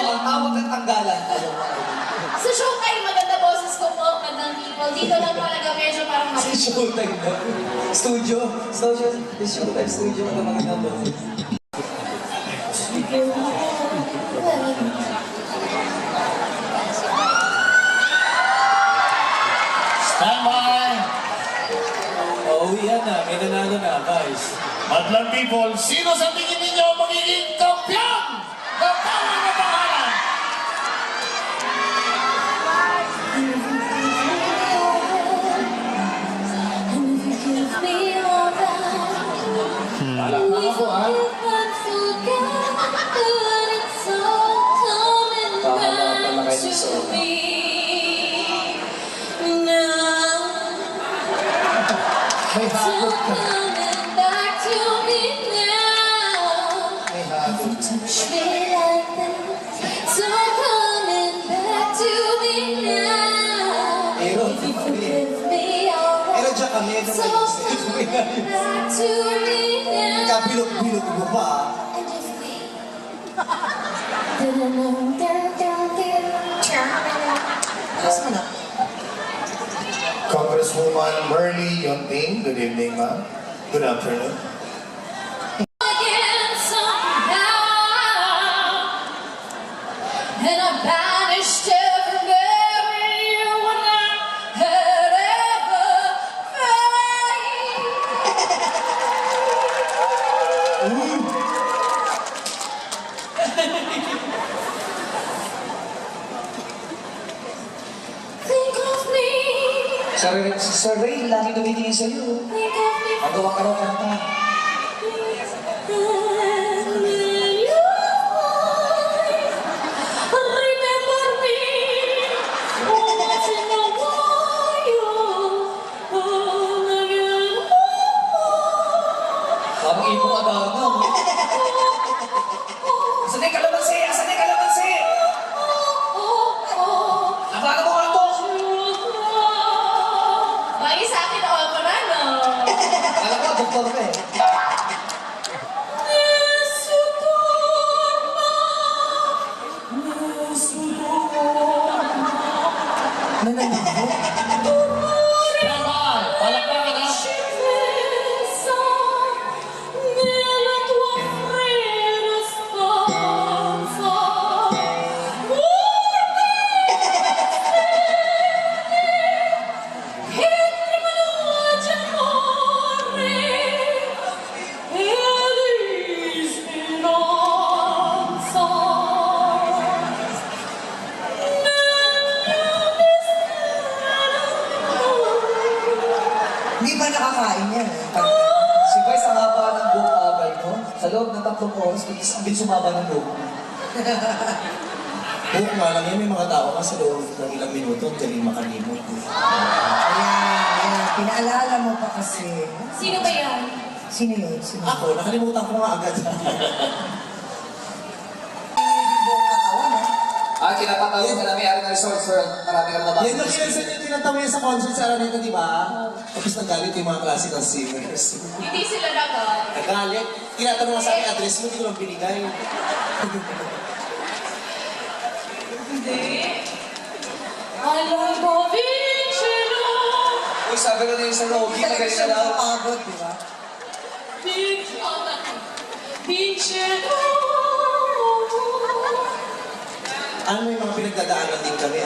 ang tawag ng tanggalan. Sa showtime, maganda boses ko po, magandang people. Dito lang talaga medyo parang Sa showtime ba? Studio. Showtime studio. Magandang boses. Stand by! Yan na. May nanalo na, guys. Madlang people, sino sa tingin ninyo magiging kampiyon ng tawag na pangalan? Palakpakan po, ha? May hakot ka. Pero dyan kami, kabilog-bilog mo pa. Congresswoman Merly Yonting, good evening, ma'am. Good afternoon. And I banished every memory you and I had ever made. Think of me. Si Sir Ray, lagi tumitingin sa'yo. Think of me. Magawa ka raw kanta. Ang ibong agaw. Sanay kalamansi! Sanay kalamansi! Nabaga mo ka to! Bagay sa akin na opera, no? Alam ko, doktor ka eh. Stand by! Palakpakan, ha? Hindi ba nakakain yan eh? Si Vice, ang haba ng buhok abay mo. Sa loob ng 3 oras, ang bin sumaba ng buhok. Buhok nga lang yan, may mga tao ka sa loob ng ilang minuto, ang galing makalimot. Ayan. Pinaalala mo pa kasi. Sino ba yan? Sino yun? Sino? Ako, nakalimutan ko nga agad. Tinatawag ka namin Arena Resort, sir. Marami ka nabasa. Yan na kinansan yung tinatawa yan sa concert sa Araneta, di ba? Tapos nagalit yung mga classical singers. Hindi sila nagal. Nagalit. Tinatanong nga sa akin, address mo, hindi ko lang binigay. Hindi. Alam ko, Vincero. Uy, sabi ko na yung sa Rogi, magaling na daw. Pagod, di ba? Vincero. Ano yung mga pinagdadaanan din kami,